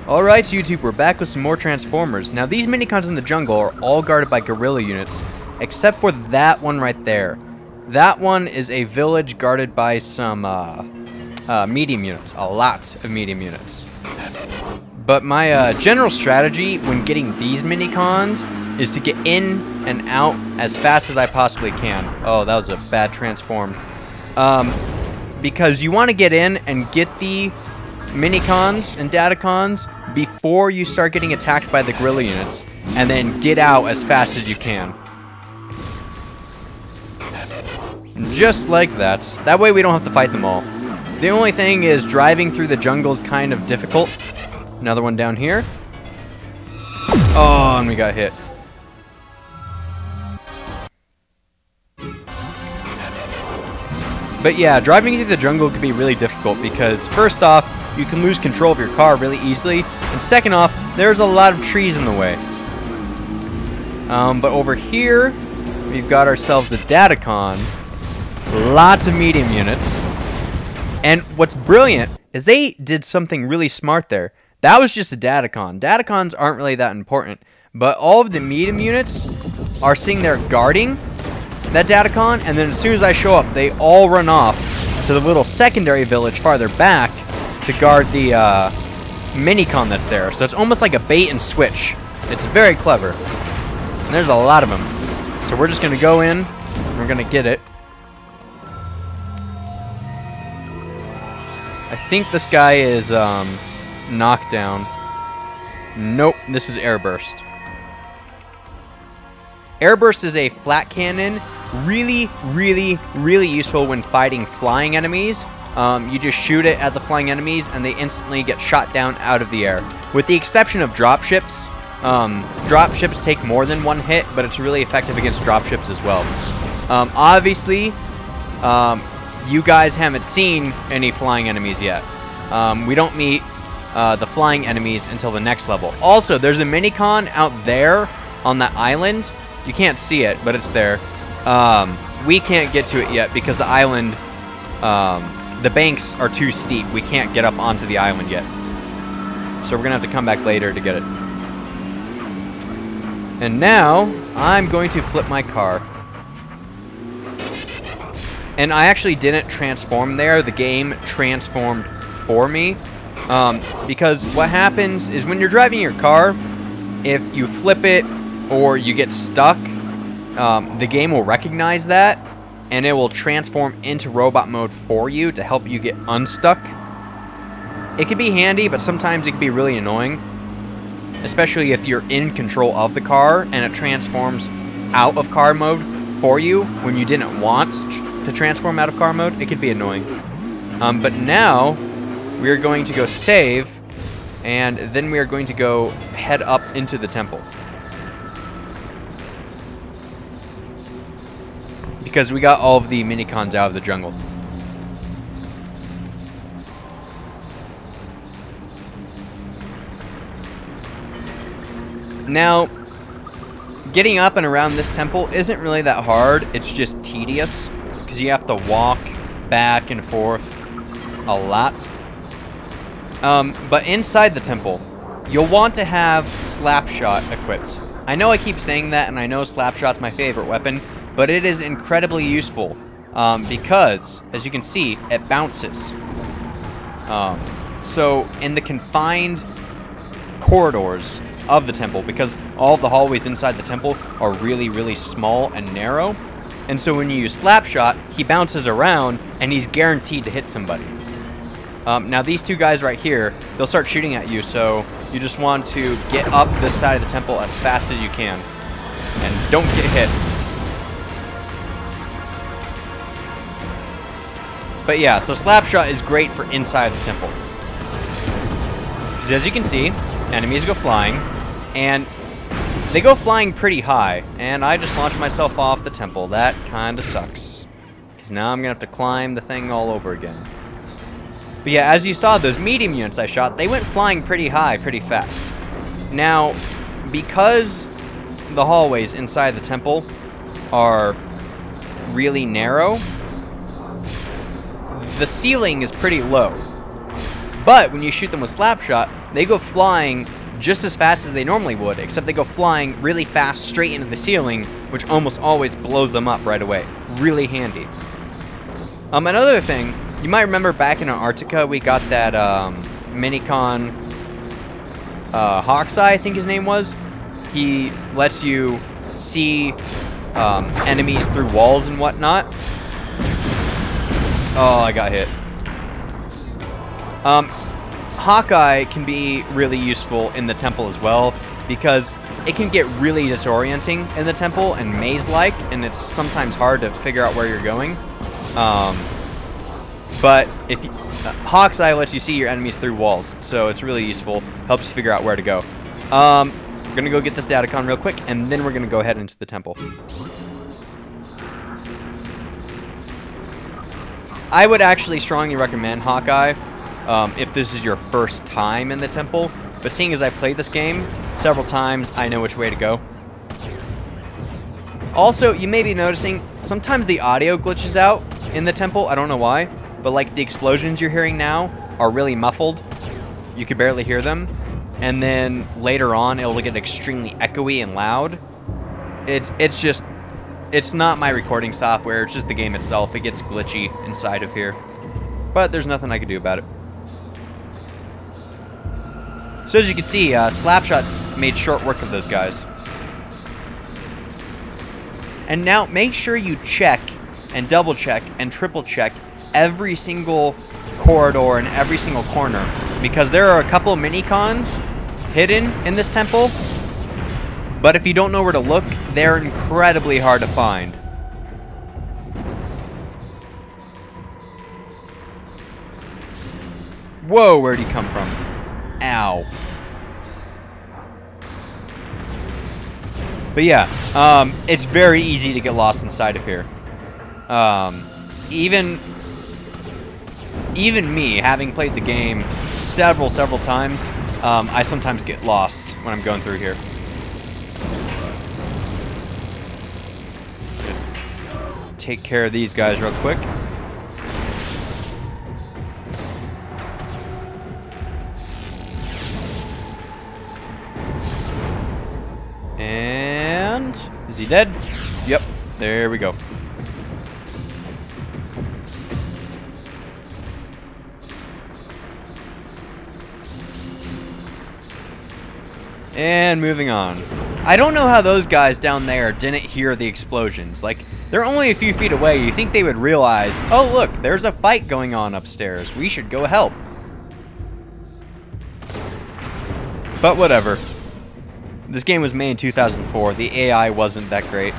Alright YouTube, we're back with some more Transformers. Now these minicons in the jungle are all guarded by guerrilla units, except for that one right there. That one is a village guarded by some medium units, a lot of medium units. But my general strategy when getting these minicons is to get in and out as fast as I possibly can. Oh, that was a bad transform. Because you want to get in and get the minicons and datacons before you start getting attacked by the guerrilla units, and then get out as fast as you can. Just like that. That way we don't have to fight them all. The only thing is driving through the jungle is kind of difficult. Another one down here. Oh, and we got hit. But yeah, driving through the jungle can be really difficult because first off, you can lose control of your car really easily, and second off, there's a lot of trees in the way. But over here, we've got ourselves a Datacon, lots of medium units, and what's brilliant is they did something really smart there. That was just a Datacon. Datacons aren't really that important, but all of the medium units are sitting there guarding that Datacon, and then as soon as I show up, they all run off to the little secondary village farther back to guard the minicon that's there. So it's almost like a bait and switch. It's very clever. And there's a lot of them. So we're just going to go in, and we're going to get it. I think this guy is knocked down. Nope, this is Airburst. Airburst is a flat cannon, really useful when fighting flying enemies. You just shoot it at the flying enemies and they instantly get shot down out of the air. With the exception of dropships. Dropships take more than one hit, but it's really effective against dropships as well. Obviously, you guys haven't seen any flying enemies yet. We don't meet the flying enemies until the next level. Also, there's a minicon out there on that island. You can't see it, but it's there. We can't get to it yet because the island, the banks are too steep. We can't get up onto the island yet. So we're going to have to come back later to get it. And now, I'm going to flip my car. And I actually didn't transform there. The game transformed for me. Because what happens is when you're driving your car, if you flip it or you get stuck, the game will recognize that and it will transform into robot mode for you to help you get unstuck. It can be handy, but sometimes it can be really annoying, especially if you're in control of the car and it transforms out of car mode for you when you didn't want to transform out of car mode. It could be annoying. But now we're going to go save, and then we are going to go head up into the temple. Because we got all of the minicons out of the jungle. Now, getting up and around this temple isn't really that hard. It's just tedious because you have to walk back and forth a lot. But inside the temple, you'll want to have Slapshot equipped. I know I keep saying that, and I know Slapshot's my favorite weapon, but it is incredibly useful because, as you can see, it bounces. So in the confined corridors of the temple, because all of the hallways inside the temple are really small and narrow, and so when you use Slapshot, he bounces around and he's guaranteed to hit somebody. Now these two guys right here, they'll start shooting at you, so you just want to get up this side of the temple as fast as you can and don't get hit. But yeah, so Slapshot is great for inside the temple. Because as you can see, enemies go flying, and they go flying pretty high, and I just launched myself off the temple. That kind of sucks. Because now I'm going to have to climb the thing all over again. But yeah, as you saw, those medium units I shot, they went flying pretty high, pretty fast. Now, because the hallways inside the temple are really narrow, the ceiling is pretty low. But when you shoot them with Slapshot, they go flying just as fast as they normally would, except they go flying really fast straight into the ceiling, which almost always blows them up right away. Really handy. Another thing, you might remember back in Antarctica, we got that Minicon Hawkeye, I think his name was. He lets you see enemies through walls and whatnot. Oh, I got hit. Hawkeye can be really useful in the temple as well, because it can get really disorienting in the temple and maze-like, and it's sometimes hard to figure out where you're going. But if Hawkeye lets you see your enemies through walls, so it's really useful. Helps you figure out where to go. We're gonna go get this Datacon real quick, and then we're gonna go ahead into the temple. I would actually strongly recommend Hawkeye if this is your first time in the temple, but seeing as I played this game several times, I know which way to go. Also, you may be noticing sometimes the audio glitches out in the temple. I don't know why, but like the explosions you're hearing now are really muffled. You can barely hear them, and then later on it'll get extremely echoey and loud. It's not my recording software, it's just the game itself. It gets glitchy inside of here, but there's nothing I can do about it. So as you can see, Slapshot made short work of those guys. And now make sure you check and double check and triple check every single corridor and every single corner, because there are a couple of mini-cons hidden in this temple, but if you don't know where to look, they're incredibly hard to find. Whoa, where'd he come from? Ow. But yeah, it's very easy to get lost inside of here. Even me, having played the game several times, I sometimes get lost when I'm going through here. Take care of these guys real quick. And is he dead? Yep, there we go. And moving on. I don't know how those guys down there didn't hear the explosions. Like, they're only a few feet away. You think they would realize, oh look, there's a fight going on upstairs. We should go help. But whatever. This game was made in 2004. The AI wasn't that great.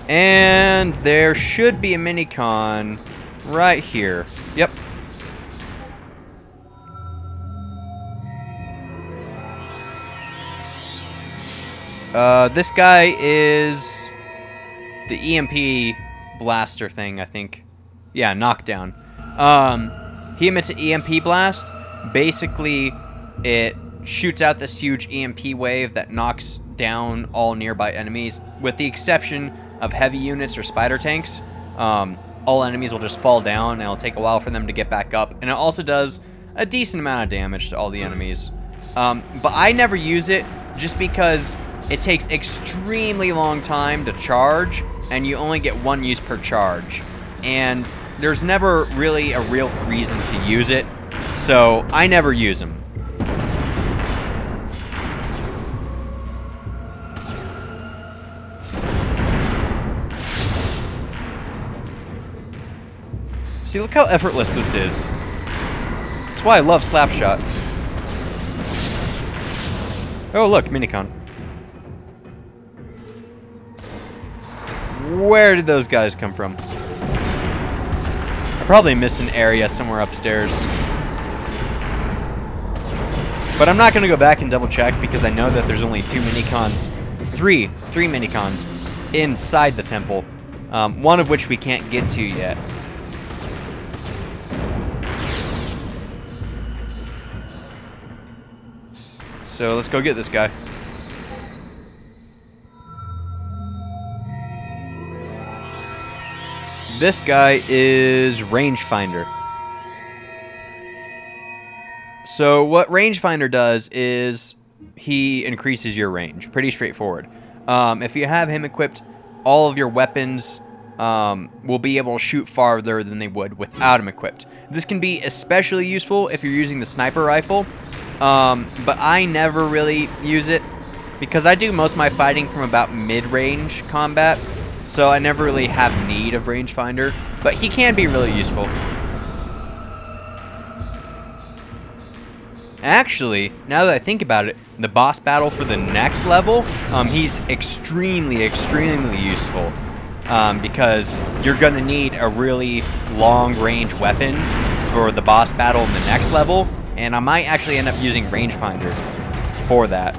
And there should be a mini-con right here. Yep. This guy is the EMP blaster thing, I think. Yeah, knockdown. He emits an EMP blast. Basically, it shoots out this huge EMP wave that knocks down all nearby enemies, with the exception of heavy units or spider tanks. All enemies will just fall down, and it'll take a while for them to get back up. And it also does a decent amount of damage to all the enemies. But I never use it just because it takes extremely long time to charge, and you only get one use per charge. And there's never really a real reason to use it, so I never use them. See, look how effortless this is. That's why I love Slapshot. Oh, look, Minicon. Where did those guys come from? I probably missed an area somewhere upstairs. But I'm not going to go back and double check because I know that there's only two minicons. Three minicons inside the temple. One of which we can't get to yet. So let's go get this guy. This guy is Rangefinder. So what Rangefinder does is he increases your range. Pretty straightforward. If you have him equipped, all of your weapons will be able to shoot farther than they would without him equipped. This can be especially useful if you're using the sniper rifle, but I never really use it because I do most of my fighting from about mid-range combat, so I never really have need of Rangefinder, but he can be really useful. Actually, now that I think about it, the boss battle for the next level, he's extremely, extremely useful. Because you're going to need a really long-range weapon for the boss battle in the next level, and I might actually end up using Rangefinder for that.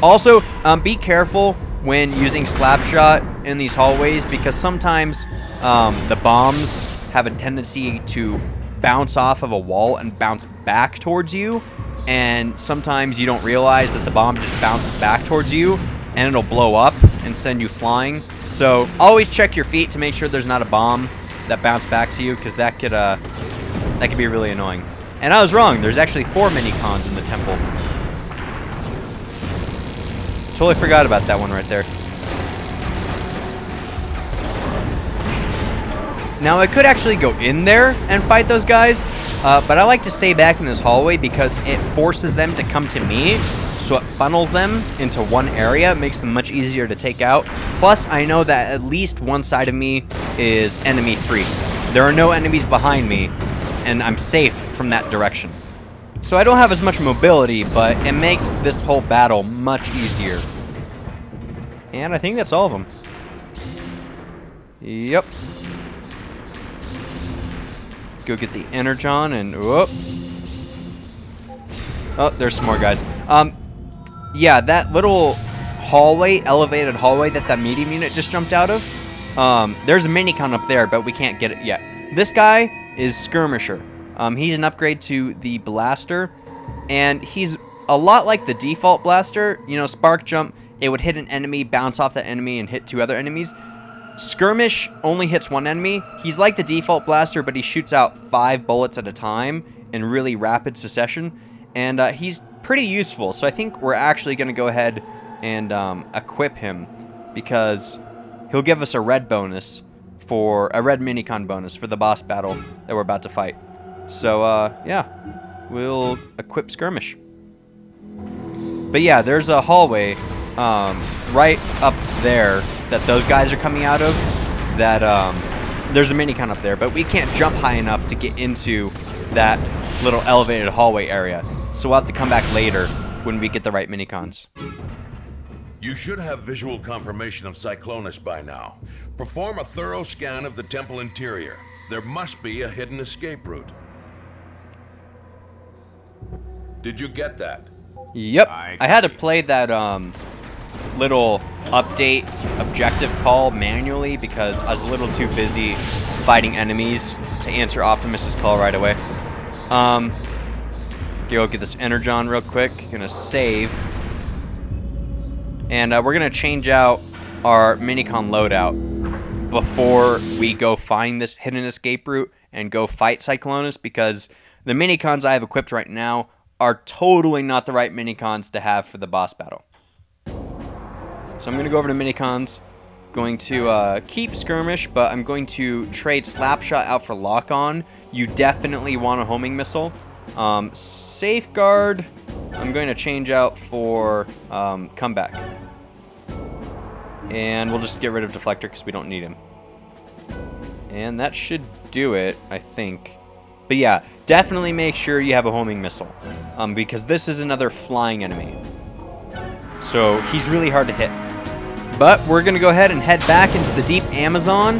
Also, be careful when using Slapshot in these hallways, because sometimes the bombs have a tendency to bounce off of a wall and bounce back towards you, and sometimes you don't realize that the bomb just bounced back towards you, and it'll blow up and send you flying. So always check your feet to make sure there's not a bomb that bounced back to you, because that could be really annoying. And I was wrong. There's actually 4 mini-cons in the temple. Totally forgot about that one right there. Now I could actually go in there and fight those guys, but I like to stay back in this hallway because it forces them to come to me. So it funnels them into one area, makes them much easier to take out. Plus, I know that at least one side of me is enemy-free. There are no enemies behind me, and I'm safe from that direction. So I don't have as much mobility, but it makes this whole battle much easier. And I think that's all of them. Yep. Go get the Energon and whoop. Oh, there's some more guys. Yeah, that little hallway, elevated hallway that medium unit just jumped out of. There's a minicon up there, but we can't get it yet. This guy is Skirmisher. He's an upgrade to the Blaster, and he's a lot like the default Blaster. You know, Spark Jump, it would hit an enemy, bounce off that enemy, and hit 2 other enemies. Skirmish only hits 1 enemy. He's like the default Blaster, but he shoots out 5 bullets at a time in really rapid succession, and he's pretty useful. So I think we're actually going to go ahead and equip him, because he'll give us a red bonus for a red minicon bonus for the boss battle that we're about to fight. So yeah, we'll equip Skirmish. But yeah, there's a hallway right up there that those guys are coming out of. That there's a minicon up there, but we can't jump high enough to get into that little elevated hallway area. So we'll have to come back later when we get the right minicons. You should have visual confirmation of Cyclonus by now. Perform a thorough scan of the temple interior. There must be a hidden escape route. Did you get that? Yep. I had to play that little update objective call manually because I was a little too busy fighting enemies to answer Optimus's call right away. Go get this Energon real quick. Gonna save. And we're gonna change out our minicon loadout before we go find this hidden escape route and go fight Cyclonus, because the minicons I have equipped right now are totally not the right minicons to have for the boss battle. So I'm gonna go over to minicons. Going to keep Skirmish, but I'm going to trade Slapshot out for Lock-On. You definitely want a homing missile. Safeguard, I'm going to change out for Comeback. And we'll just get rid of Deflector because we don't need him. And that should do it, I think. But yeah, definitely make sure you have a homing missile. Because this is another flying enemy. So he's really hard to hit. But we're going to go ahead and head back into the deep Amazon.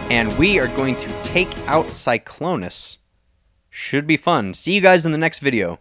And we are going to take out Cyclonus. Should be fun. See you guys in the next video.